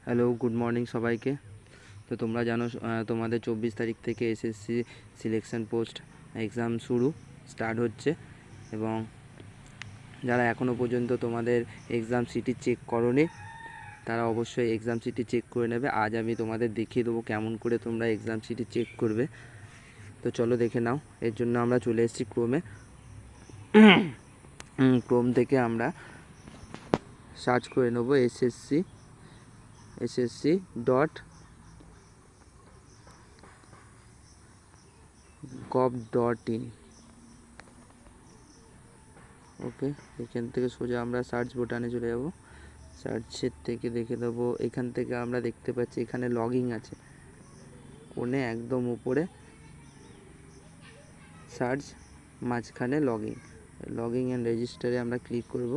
Hello, good morning সবাইকে। তো তোমরা জানো তোমাদের 24 তারিখ থেকে SSC selection post exam start হচ্ছে। এবং যারা এখনও পর্যন্ত তোমাদের এক্সাম সিটি চেক করোনি তারা অবশ্যই এক্সাম সিটি চেক করে নেবে। আজ আমি তোমাদের দেখিয়ে দেবো কেমন করে তোমরা এক্সাম সিটি চেক করবে। তো চলো দেখে নাও। এর জন্য আমরা চলে এসেছি ক্রোমে। ক্রোম থেকে আমরা সার্চ করে নেব ssc.gov.in। ওকে, এখান থেকে সোজা আমরা সার্চ বোটানে চলে যাব। সার্চের থেকে দেখে দেবো, এখান থেকে আমরা দেখতে পাচ্ছি এখানে লগইন আছে কোণে একদম উপরে, সার্চ মাঝখানে লগইন অ্যান্ড রেজিস্টারে আমরা ক্লিক করব।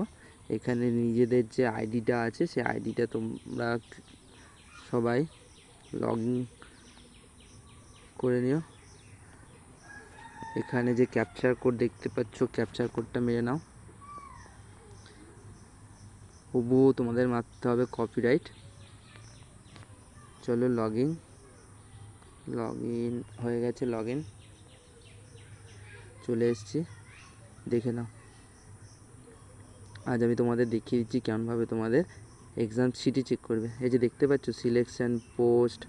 এখানে নিজেদের যে আইডিটা আছে সেই আইডিটা তোমরা সবাই লগইন করে নিও। এখানে যে ক্যাপচার কোড দেখতে পাচ্ছ, ক্যাপচার কোডটা মেরে নাও। হুবহু তোমাদের মারতে হবে, কপিরাইট। চলো লগইন হয়ে গেছে। লগইন চলে এসেছি, দেখে নাও। আজ আমি তোমাদের দেখিয়ে দিচ্ছি কেমনভাবে তোমাদের এক্সাম সিটি চেক করবে। এই যে দেখতে পাচ্ছ, selection post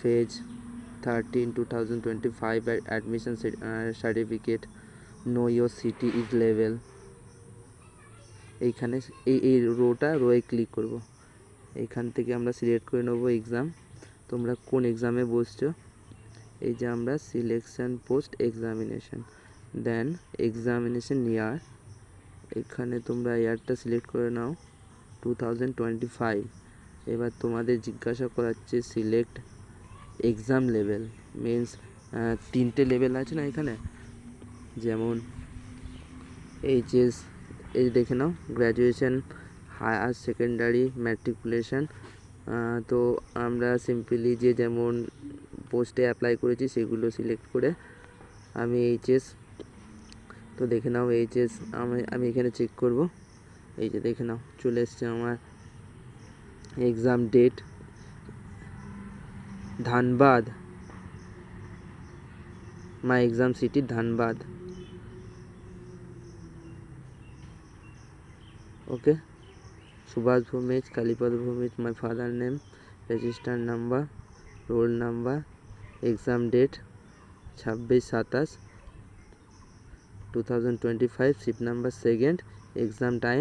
phase 13 2025 admission certificate, know your city is level. এইখানে এই রোয়ে ক্লিক করব। এইখান থেকে আমরা সিলেক্ট করে নেবো এক্সাম, তোমরা কোন এক্সামে বসছো। এই যে আমরা সিলেকশন পোস্ট এক্সামিনেশন, দেন এক্সামিনেশন ইয়ার। এখানে তোমরা ইয়ারটা সিলেক্ট করে নাও 2025। এবার তোমাদের জিজ্ঞাসা করাচ্ছে সিলেক্ট এক্সাম লেভেল, মিন্স 3টে লেভেল আছে না এখানে, যেমন এইচএস, এই দেখে নাও, গ্র্যাজুয়েশন, হায়ার সেকেন্ডারি, ম্যাট্রিকুলেশন। তো আমরা সিম্পলি যে যেমন পোস্টে অ্যাপ্লাই করেছি সেগুলো সিলেক্ট করে আমি এইচএস, তো দেখে নাও এইচএস আমি এখানে চেক করব। এই যে দেখে নাও চলে এসছে আমার exam date, Dhanbad, my exam city Dhanbad. Okay, Subhash Bhowmik, Kalipada Bhowmik, my father name, register number, roll number, exam date 26/27/2025, shift number 2nd, exam time